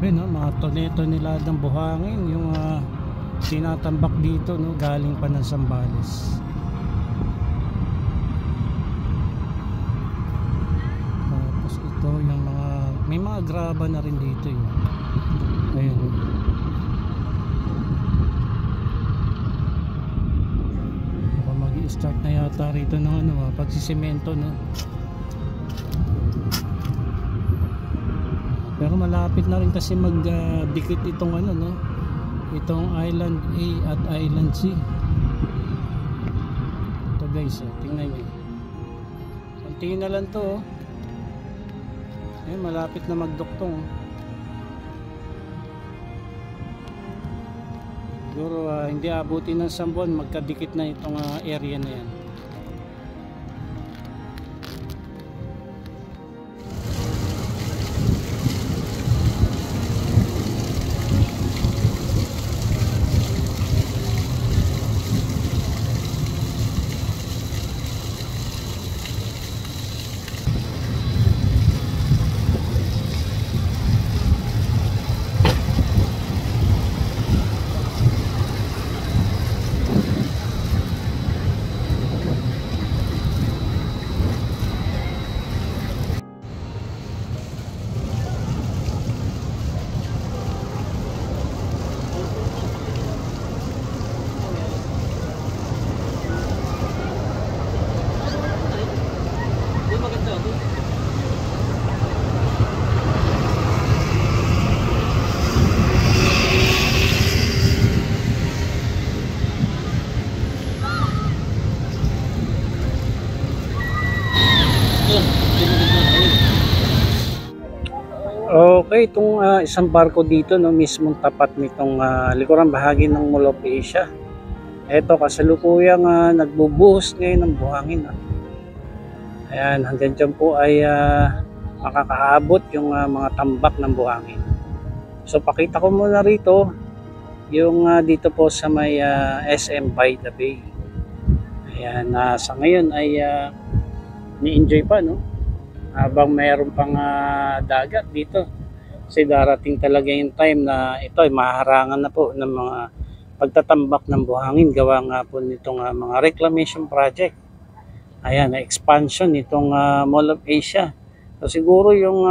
Grabe no, mga toneladas buhangin yung tinatambak dito no, galing pa ng Zambales. Tapos ito yung mga, may mga graba na rin dito yun. Ayun. Baka mag-i-start na yata rito ng pagsisemento no. Pero malapit na rin kasi magdikit itong no, itong Island A at Island C. Ito guys, tingnan nyo. Konti na lang to ayun, malapit na magduktong. Siguro hindi abutin ng 1 buwan, magkadikit na itong area na yan. Okay, itong isang barko dito no, mismong tapat nitong likurang bahagi ng Mall of Asia. Ito kasalukuyang nagbubuhos ngayon ng buhangin. Ayan, hanggang dyan po ay makakaabot yung mga tambak ng buhangin. So pakita ko muna rito yung dito po sa may SM by the Bay. Ayan, sa ngayon ay ni-enjoy pa no, habang mayroon pang dagat dito. Kasi darating talaga yung time na ito ay maharangan na po ng mga pagtatambak ng buhangin gawa nga po nitong mga reclamation project. Ayan, expansion nitong Mall of Asia. So siguro yung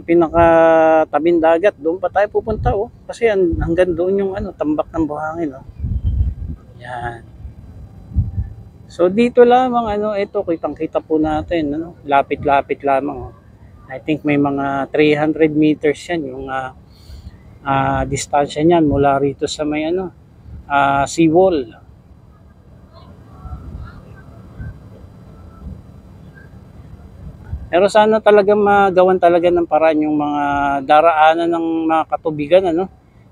pinakatabing dagat, doon pa tayo pupunta kasi hanggang doon yung tambak ng buhangin Yan. So dito lamang ito kitang-kita po natin lapit-lapit lamang I think may mga 300 meters yan yung distansya niyan mula rito sa may seawall. Pero sana talaga magawan talaga ng paraan yung mga daraanan ng mga katubigan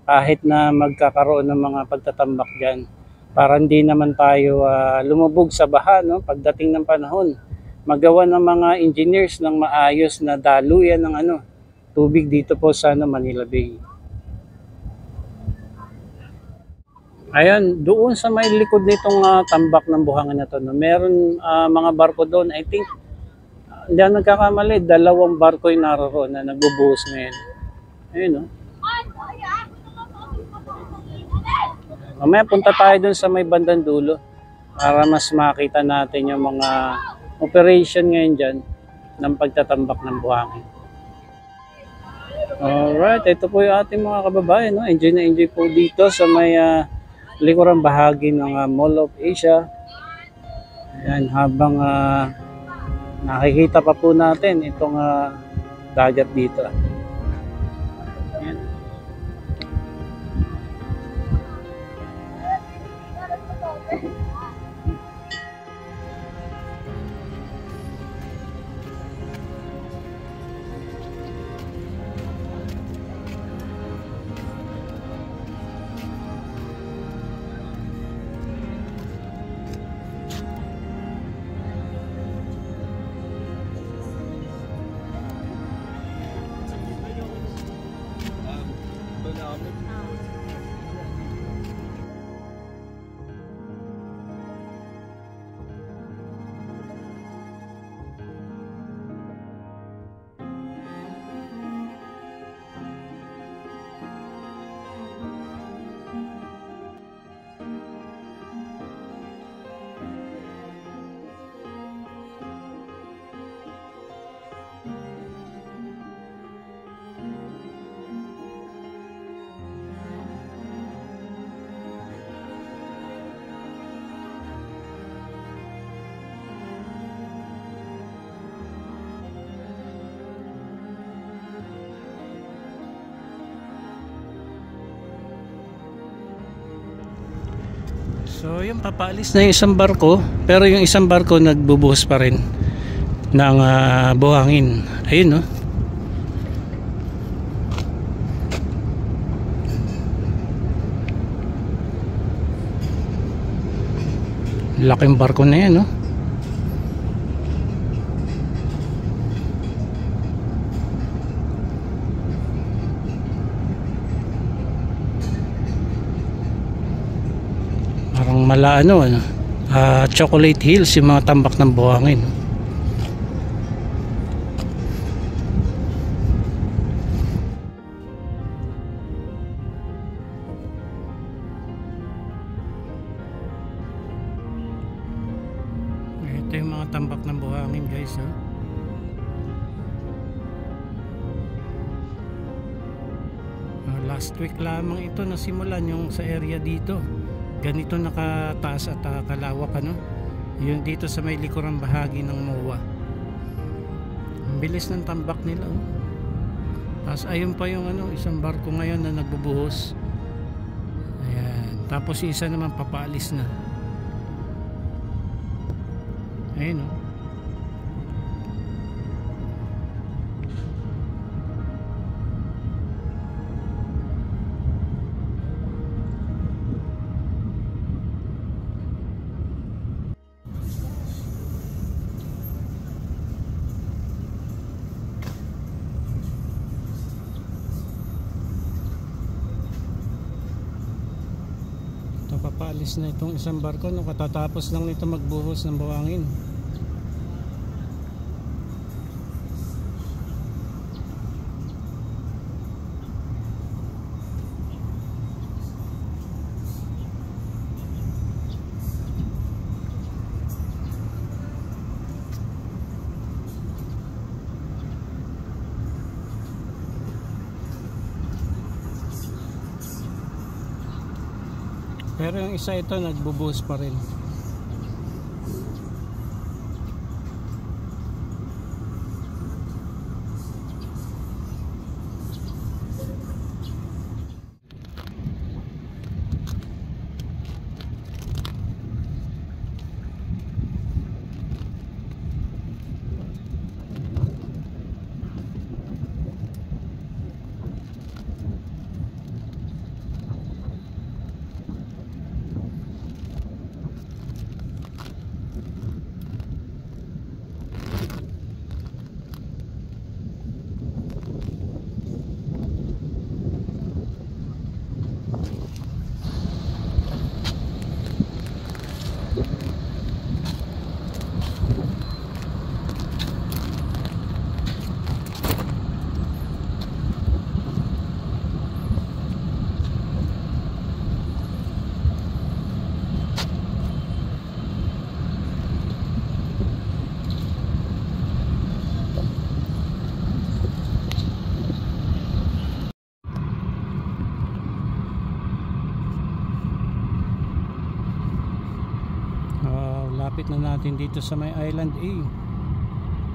kahit na magkakaroon ng mga pagtatambak diyan para hindi naman tayo lumubog sa baha pagdating ng panahon. Magawa ng mga engineers ng maayos na daluyan ng tubig dito po sa Manila Bay. Ayan, doon sa may likod nitong tambak ng buhangin na to, meron mga barko doon. I think hindi ako nagkakamali, 2 barko yung naroon na nagbubuhos ngayon. Ayun Mamaya punta tayo doon sa may bandang dulo para mas makita natin yung mga operation ngayon dyan ng pagtatambak ng buhangin. Alright, ito po yung ating mga kababayan. Enjoy na enjoy po dito sa may likurang bahagi ng Mall of Asia. Ayan, habang nakikita pa po natin itong dagat dito. Ayan. So yung papaalis na yung isang barko, pero yung isang barko nagbubuhos pa rin ng buhangin. Ayun no. Laking barko na yan no. Parang Chocolate Hills yung mga tambak ng buhangin. Ito yung mga tambak ng buhangin guys oh. Last week lamang ito nasimulan yung sa area dito. Ganito nakataas at kalawak ano. Yun dito sa may likurang bahagi ng MOA. Ang bilis ng tambak nila oh. Tapos ayun pa yung isang barko ngayon na nagbubuhos. Ayan. Tapos yung isa naman papaalis na. Ayun oh. Papaalis na itong isang barko no, katatapos lang nito magbuhos ng buhangin. Pero yung isa ito nagbubuhos pa rin. Lapit na natin dito sa may Island A.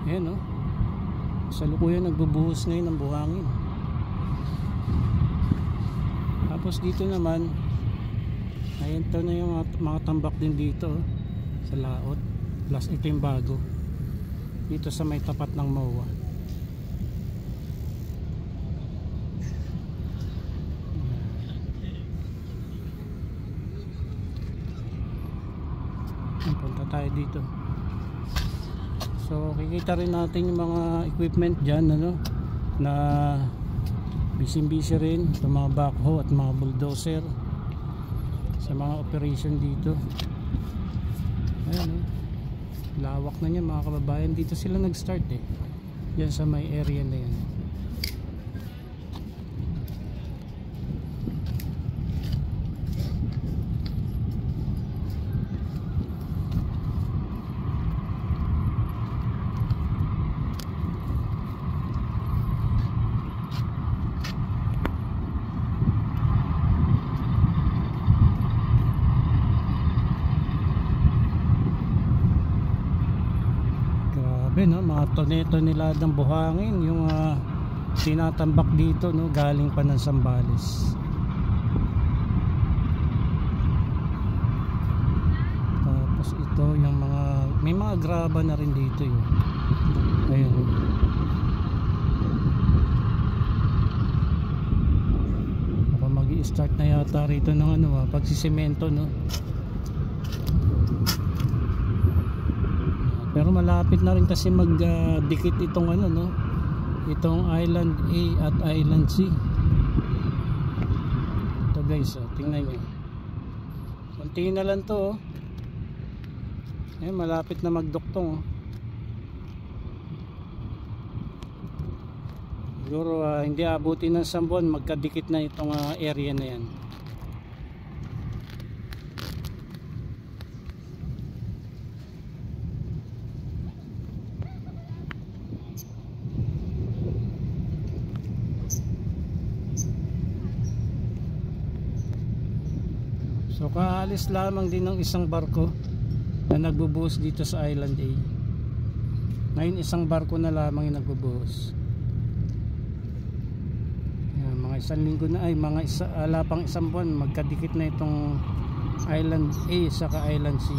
Ayan o. Salukuyan nagbubuhos ngayon ng buhangin. Tapos dito naman, ayan to na yung mga tambak din dito sa laot. Plus ito yung bago dito sa may tapat ng MOA. Punta tayo dito. So kikita rin natin yung mga equipment dyan na busy rin sa mga backhoe at mga bulldozer sa mga operation dito. Ayan lawak na niya mga kababayan. Dito sila nag start dyan sa may area na yan. Mga toneladang buhangin yung tinatambak dito galing pa ng Zambales. Ito yung mga, may mga graba na rin dito yun. Ayun. Baka mag-i-start na yata rito ng ano, pagsisemento, no. Pero malapit na rin kasi magdikit itong ano, no, itong Island A at Island C. Ito guys, tingnan nyo, konti na lang to, malapit na magduktong. Siguro hindi abutin ng 1 buwan, magkadikit na itong area na yan. So kaalis lamang din ng isang barko na nagbubuhos dito sa Island A. Ngayon isang barko na lamang yung nagbubuhos. Yan, mga 1 linggo na, ay mga ala pang 1 buwan, magkadikit na itong Island A saka Island C.